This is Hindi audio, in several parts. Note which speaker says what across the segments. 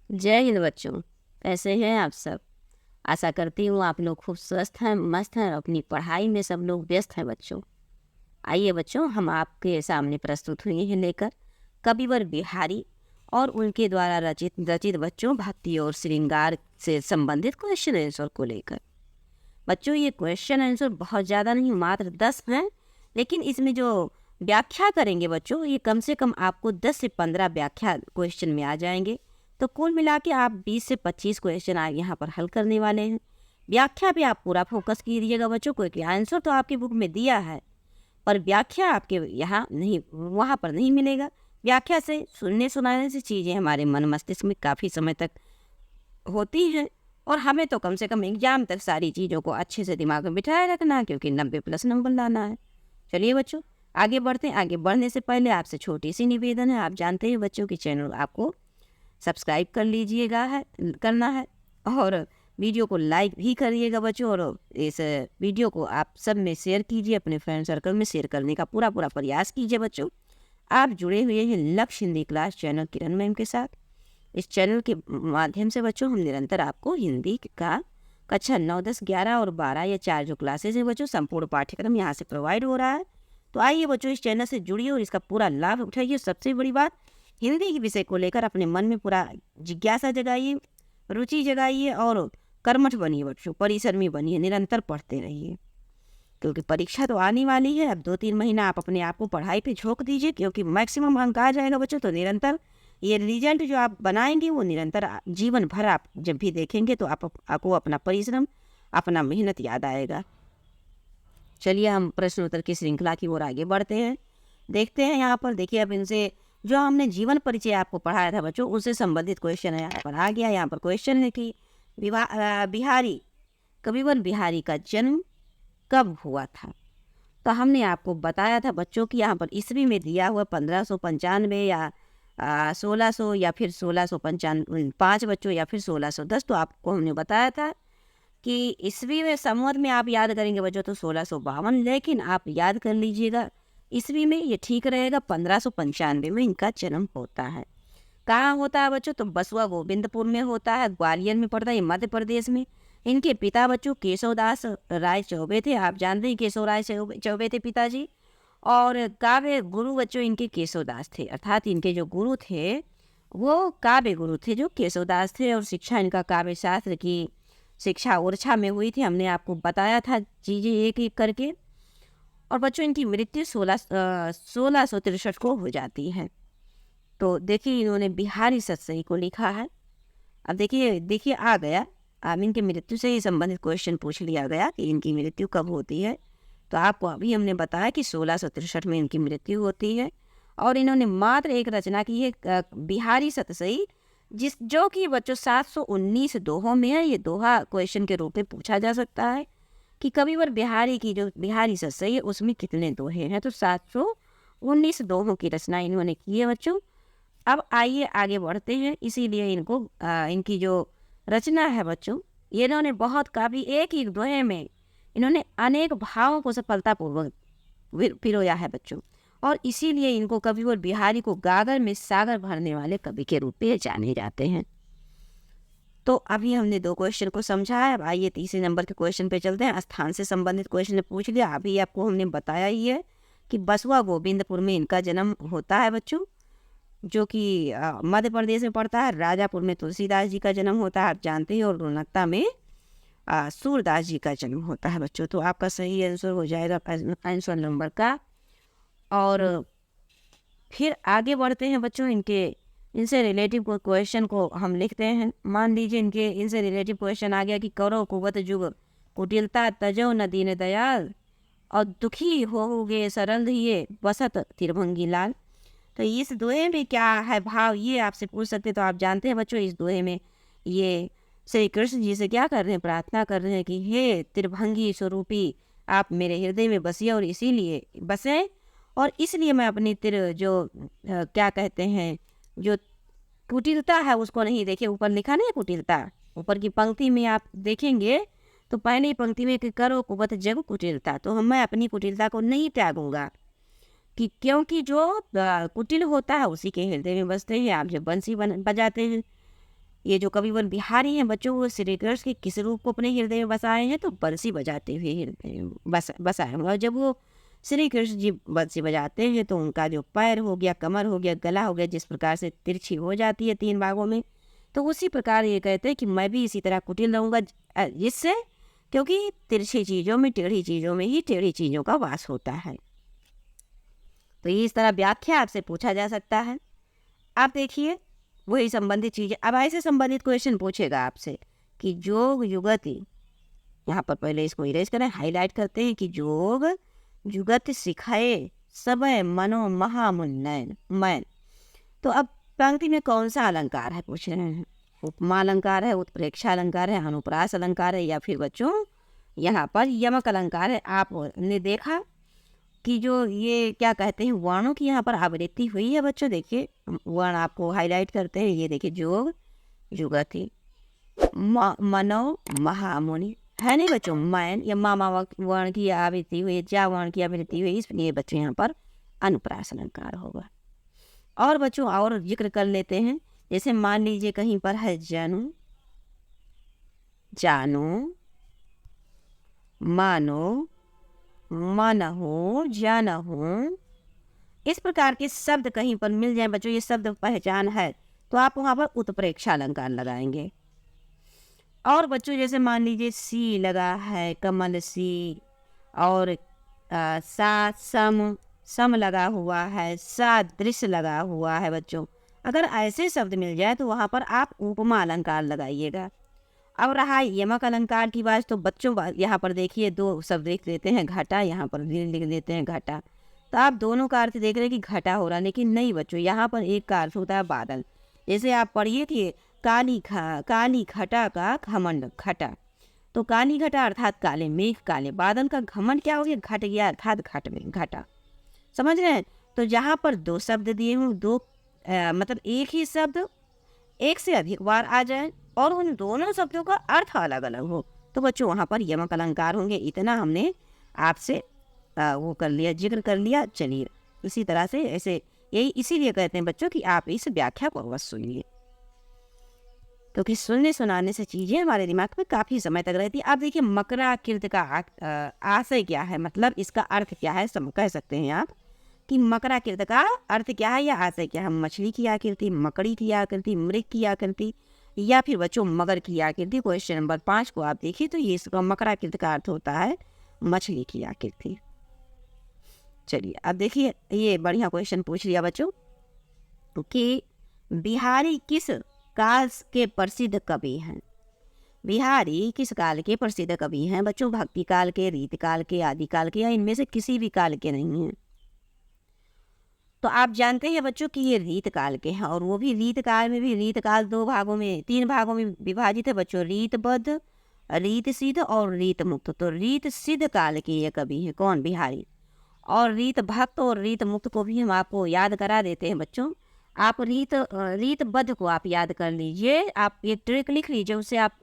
Speaker 1: जय हिंद बच्चों। कैसे हैं आप सब? आशा करती हूँ आप लोग खूब स्वस्थ हैं, मस्त हैं और अपनी पढ़ाई में सब लोग व्यस्त हैं बच्चों। आइए बच्चों, हम आपके सामने प्रस्तुत हुए हैं लेकर कविवर बिहारी और उनके द्वारा रचित रचित बच्चों भक्ति और श्रृंगार से संबंधित क्वेश्चन आंसर को लेकर। बच्चों, ये क्वेश्चन आंसर बहुत ज़्यादा नहीं, मात्र 10 हैं, लेकिन इसमें जो व्याख्या करेंगे बच्चों, ये कम से कम आपको 10 से 15 व्याख्या क्वेश्चन में आ जाएंगे। तो कुल मिला के आप 20 से 25 क्वेश्चन आप यहाँ पर हल करने वाले हैं। व्याख्या पे आप पूरा फोकस कीजिएगा बच्चों, क्योंकि आंसर तो आपकी बुक में दिया है, पर व्याख्या आपके यहाँ नहीं, वहाँ पर नहीं मिलेगा। व्याख्या से, सुनने सुनाने से चीज़ें हमारे मन मस्तिष्क में काफ़ी समय तक होती हैं, और हमें तो कम से कम एग्जाम तक सारी चीज़ों को अच्छे से दिमाग में बिठाए रखना है, क्योंकि 90+ नंबर लाना है। चलिए बच्चों, आगे बढ़ते हैं। आगे बढ़ने से पहले आपसे छोटी सी निवेदन है। आप जानते हैं बच्चों कि चैनल आपको सब्सक्राइब कर लीजिएगा है करना है, और वीडियो को लाइक भी करिएगा बच्चों, और इस वीडियो को आप सब में शेयर कीजिए, अपने फ्रेंड सर्कल में शेयर करने का पूरा पूरा प्रयास कीजिए बच्चों। आप जुड़े हुए हैं लक्ष्य हिंदी क्लास चैनल किरण मैम के साथ। इस चैनल के माध्यम से बच्चों हम निरंतर आपको हिंदी का कक्षा 9, 10, 11 और 12 या 4 जो क्लासेज हैं बच्चों, संपूर्ण पाठ्यक्रम यहाँ से प्रोवाइड हो रहा है। तो आइए बच्चों, इस चैनल से जुड़िए और इसका पूरा लाभ उठाइए। सबसे बड़ी बात, हिंदी के विषय को लेकर अपने मन में पूरा जिज्ञासा जगाइए, रुचि जगाइए और कर्मठ बनिए बच्चों, परिश्रमी बनिए, निरंतर पढ़ते रहिए, क्योंकि परीक्षा तो आने वाली है। अब 2-3 महीना आप अपने आप को पढ़ाई पे झोंक दीजिए, क्योंकि मैक्सिमम अंक आ जाएगा बच्चों। तो निरंतर ये रिजल्ट जो आप बनाएंगे वो निरंतर जीवन भर आप जब भी देखेंगे तो आपको अपना परिश्रम, अपना मेहनत याद आएगा। चलिए हम प्रश्नोत्तर की श्रृंखला की ओर आगे बढ़ते हैं। देखते हैं यहाँ पर, देखिए अब इनसे जो हमने जीवन परिचय आपको पढ़ाया था बच्चों, उससे संबंधित क्वेश्चन है यहाँ पर आ गया। यहाँ पर क्वेश्चन है कि बिहारी कविवर बिहारी का जन्म कब हुआ था? तो हमने आपको बताया था बच्चों कि यहाँ पर ईस्वी में दिया हुआ 1595 या 1600 या फिर 1695 बच्चों, या फिर 1610। तो आपको हमने बताया था कि ईस्वी में संवत में आप याद करेंगे बच्चों तो 1652, लेकिन आप याद कर लीजिएगा ईस्वी में ये ठीक रहेगा, 1595 में इनका जन्म होता है। कहाँ होता है बच्चों? तो बसवा गोविंदपुर में होता है, ग्वालियर में पड़ता है, ये मध्य प्रदेश में। इनके पिता बच्चों केशवदास राय चौबे थे। आप जानते हैं केशव राय चौबे थे पिताजी। और काव्य गुरु बच्चों इनके केशवदास थे, अर्थात इनके जो गुरु थे वो काव्य गुरु थे जो केशवदास थे। और शिक्षा इनका काव्य शास्त्र की शिक्षा ओरछा में हुई थी, हमने आपको बताया था चीज़ें एक एक करके। और बच्चों इनकी मृत्यु 1663 को हो जाती है। तो देखिए इन्होंने बिहारी सतसई को लिखा है। अब देखिए देखिए आ गया, अब इनकी मृत्यु से ही संबंधित क्वेश्चन पूछ लिया गया कि इनकी मृत्यु कब होती है। तो आपको अभी हमने बताया कि 1663 में इनकी मृत्यु होती है। और इन्होंने मात्र एक रचना की है, बिहारी सतसई, जो कि बच्चों 719 दोहों में है। ये दोहा क्वेश्चन के रूप में पूछा जा सकता है कि कविवर बिहारी की जो बिहारी सतसई है उसमें कितने दोहे हैं। तो 719 दोहों की रचना इन्होंने की है बच्चों। अब आइए आगे बढ़ते हैं। इसीलिए इनको इनकी जो रचना है बच्चों, ये इन्होंने बहुत काफ़ी एक ही दोहे में इन्होंने अनेक भावों को सफलतापूर्वक पिरोया है बच्चों। और इसीलिए इनको कविवर बिहारी को गागर में सागर भरने वाले कवि के रूप में जाने जाते हैं। तो अभी हमने 2 क्वेश्चन को समझा है। अब आइए तीसरे नंबर के क्वेश्चन पे चलते हैं। स्थान से संबंधित क्वेश्चन ने पूछ लिया। अभी आपको हमने बताया ही है कि बसवा गोविंदपुर में इनका जन्म होता है बच्चों, जो कि मध्य प्रदेश में पड़ता है। राजापुर में तुलसीदास जी का जन्म होता है, आप जानते हैं। और रोहतक में सूरदास जी का जन्म होता है बच्चों। तो आपका सही आंसर हो जाएगा आंसर नंबर का। और फिर आगे बढ़ते हैं बच्चों, इनसे रिलेटिव क्वेश्चन को हम लिखते हैं। मान लीजिए इनसे रिलेटिव क्वेश्चन आ गया कि करो कुवत जुग कुटिलता तजो न दीन दयाल, और दुखी होगे सरल ये बसत तिरभंगी लाल। तो इस दोहे में क्या है भाव, ये आपसे पूछ सकते। तो आप जानते हैं बच्चों, इस दोहे में ये श्री कृष्ण जी से क्या कर रहे हैं, प्रार्थना कर रहे हैं कि हे त्रिभंगी स्वरूपी, आप मेरे हृदय में बसिए, और इसीलिए बसें, और इसलिए मैं अपनी जो क्या कहते हैं, जो कुटिलता है उसको नहीं, देखिए ऊपर लिखा नहीं कुटिलता, ऊपर की पंक्ति में आप देखेंगे तो पहली पंक्ति में कि करो कुवत जग कुटिलता, तो मैं अपनी कुटिलता को नहीं त्यागूंगा, कि क्योंकि जो कुटिल होता है उसी के हृदय में बसते हैं। आप जब बंसी बजाते हैं ये जो कविवर बिहारी हैं बच्चों, वो श्री कृष्ण के किस रूप को अपने हृदय में बसाए हैं? तो बंसी बजाते हुए हृदय में बसाए हैं। और जब वो श्री कृष्ण जी बंसी बजाते हैं तो उनका जो पैर हो गया, कमर हो गया, गला हो गया, जिस प्रकार से तिरछी हो जाती है 3 भागों में, तो उसी प्रकार ये कहते हैं कि मैं भी इसी तरह कुटिल रहूँगा, जिससे, क्योंकि तिरछी चीज़ों में, टेढ़ी चीज़ों में ही टेढ़ी चीज़ों का वास होता है। तो ये इस तरह व्याख्या आपसे पूछा जा सकता है। आप देखिए वही संबंधित चीज़ें, अब ऐसे संबंधित क्वेश्चन पूछेगा आपसे कि जोग जुगति, यहाँ पर पहले इसको इरेज करें, हाईलाइट करते हैं कि जोग जुगत सिखाए समय मनो महामुन्नयन मैन। तो अब पंक्ति में कौन सा अलंकार है पूछ रहे हैं? उपमा अलंकार है, उत्प्रेक्षा अलंकार है, अनुप्रास अलंकार है, या फिर बच्चों यहाँ पर यमक अलंकार है। आपने देखा कि जो ये क्या कहते हैं, वर्णों की यहाँ पर आवृत्ति हुई है बच्चों। देखिए वर्ण आपको हाईलाइट करते हैं, ये देखिए जोग जुगति मनो महामुनि है नहीं बच्चों, मैन या मामा वर्ण की आवृत्ति हुई, जा वर्ण की आवृत्ति हुई, इसलिए बच्चों यहाँ पर अनुप्रास अलंकार होगा। और बच्चों और जिक्र कर लेते हैं, जैसे मान लीजिए कहीं पर है जनु, जानो, मानो, मनहो, जानहो, इस प्रकार के शब्द कहीं पर मिल जाए बच्चों, ये शब्द पहचान है, तो आप वहाँ पर उत्प्रेक्षा अलंकार लगाएंगे। और बच्चों जैसे मान लीजिए सी लगा है, कमल सी, और सा सम लगा हुआ है, सादृश्य लगा हुआ है बच्चों, अगर ऐसे शब्द मिल जाए तो वहाँ पर आप उपमा अलंकार लगाइएगा। अब रहा यमक अलंकार की बात, तो बच्चों यहाँ पर देखिए 2 शब्द देख लेते हैं, घटा, यहाँ पर लिख देते हैं घटा, तो आप दोनों का अर्थ देख रहे हैं कि घटा हो रहा, लेकिन नहीं बच्चों, यहाँ पर एक का अर्थ होता है बादल। जैसे आप पढ़िए कि काली घटा का घमंड, घटा, तो काली घटा अर्थात काले मेघ, काले बादल का घमंड क्या हो गया? घट गया, अर्थात घट में घटा। समझ रहे हैं? तो जहाँ पर 2 शब्द दिए हों, मतलब एक ही शब्द एक से अधिक बार आ जाए और उन दोनों शब्दों का अर्थ अलग अलग हो, तो बच्चों वहाँ पर यमक अलंकार होंगे। इतना हमने आपसे वो कर लिया, जिक्र कर लिया। चलिए इसी तरह से ऐसे, यही इसीलिए कहते हैं बच्चों कि आप इस व्याख्या को अवश्य सुनिए, क्योंकि सुनने सुनाने से चीज़ें हमारे दिमाग में काफ़ी समय तक रहती है। आप देखिए मकराकृत का आशय क्या है, मतलब इसका अर्थ क्या है, कह सकते हैं आप कि मकराकृत का अर्थ क्या है या आशय क्या है। मछली की आकृति, मकड़ी की आकृति, मृग की आकृति, या फिर बच्चों मगर की आकृति। क्वेश्चन नंबर 5 को आप देखिए तो ये इसका मकराकृत का अर्थ होता है मछली की आकृति। चलिए अब देखिए ये बढ़िया क्वेश्चन पूछ लिया बच्चों कि बिहारी किस काल के प्रसिद्ध कवि हैं? बिहारी किस काल के प्रसिद्ध कवि हैं बच्चों? भक्ति काल के, रीत काल के, आदि काल के, या इनमें से किसी भी काल के नहीं हैं? तो आप जानते हैं बच्चों कि ये रीत काल के हैं, और वो भी रीत काल में भी, रीत काल 3 भागों में विभाजित है बच्चों, रीतबद्ध, रीत सिद्ध और रीत मुक्त। तो रीत सिद्ध काल के ये कवि हैं, कौन? बिहारी। और रीत भक्त और रीत मुक्त को भी हम आपको याद करा देते हैं बच्चों। आप रीतबद्ध को आप याद कर लीजिए, आप ये ट्रिक लिख लीजिए, उससे आप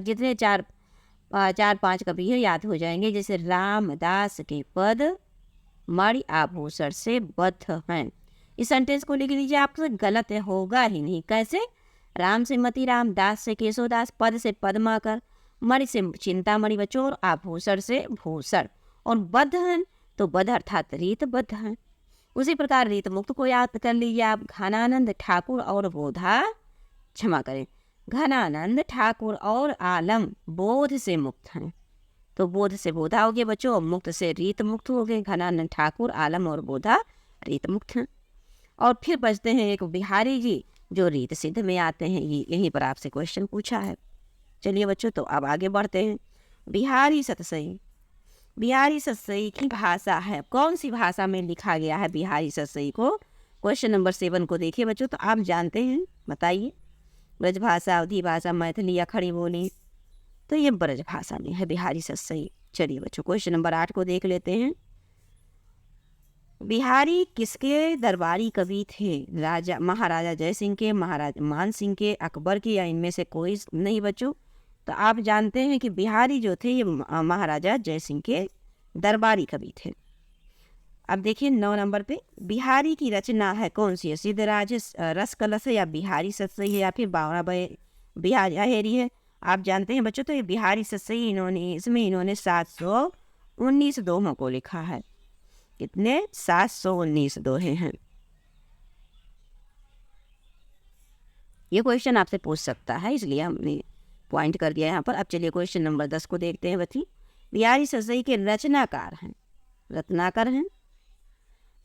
Speaker 1: जितने 4-5 कवि है याद हो जाएंगे। जैसे रामदास के पद मणि आभूषण से बद्ध हैं, इस सेंटेंस को लिख लीजिए, आपसे गलत होगा ही नहीं। कैसे? राम से मति राम, दास से केशवदास, पद से पद्माकर, मणि से चिंतामणि बच्चों, और आभूषण से भूषण, और बद्ध हैं तो बद्ध अर्थात रीतबद्ध हैं। उसी प्रकार रीत मुक्त को याद कर लीजिए आप, घनानंद ठाकुर और घनानंद ठाकुर और आलम बोध से मुक्त हैं। तो बोध से बोधा हो गए बच्चों, और मुक्त से रीत मुक्त हो गए। घनानंद ठाकुर, आलम और बोधा रीत मुक्त हैं। और फिर बचते हैं एक बिहारी जी जो रीत सिद्ध में आते हैं, ये यहीं पर आपसे क्वेश्चन पूछा है। चलिए बच्चों तो अब आगे बढ़ते हैं। बिहारी सतसई, बिहारी सतसई की भाषा है, कौन सी भाषा में लिखा गया है बिहारी सतसई को? क्वेश्चन नंबर 7 को देखिए बच्चों, तो आप जानते हैं, बताइए। ब्रज भाषा, अवधी भाषा, मैथिली या खड़ी बोली? तो ये ब्रज भाषा में है बिहारी सतसई। चलिए बच्चों क्वेश्चन नंबर 8 को देख लेते हैं। बिहारी किसके दरबारी कवि थे? राजा महाराजा जय सिंह के, महाराजा मान सिंह के, अकबर के, या इनमें से कोई नहीं बच्चों? तो आप जानते हैं कि बिहारी जो थे ये महाराजा जय सिंह के दरबारी कवि थे। अब देखिए 9 नंबर पे, बिहारी की रचना है कौन सी है? सिद्धराज रस कलश है, या बिहारी सतसई है, या फिर बिहारी अहेरी है। आप जानते हैं बच्चों, तो ये बिहारी से सही इन्होंने 719 दोहों को लिखा है। कितने? 719 दोहे हैं। ये क्वेश्चन आपसे पूछ सकता है, इसलिए हमने पॉइंट कर दिया यहाँ पर। अब चलिए क्वेश्चन नंबर 10 को देखते हैं बच्ची। बिहारी ससई के रचनाकार हैं, रत्नाकर हैं,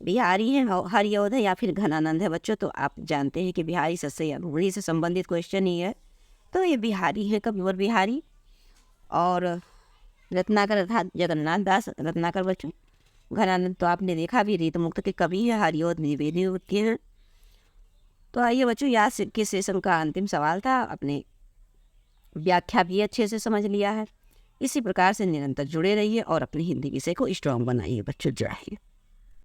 Speaker 1: बिहारी हैं, हरियोध है या फिर घनानंद है बच्चों। तो आप जानते हैं कि बिहारी ससई अघोरी से संबंधित क्वेश्चन ही है, तो ये बिहारी है, कविवर बिहारी। और रत्नाकर अर्थात जगन्नाथ दास रत्नाकर बच्चों। घनानंद तो आपने देखा भी, रीत मुक्त के कवि है, हरियोध निवेदी के हैं। तो आइए बच्चों, याद के सेशन का अंतिम सवाल था, अपने व्याख्या भी अच्छे से समझ लिया है। इसी प्रकार से निरंतर जुड़े रहिए और अपनी हिंदी विषय को स्ट्रॉन्ग बनाइए बच्चों। जय हिंद।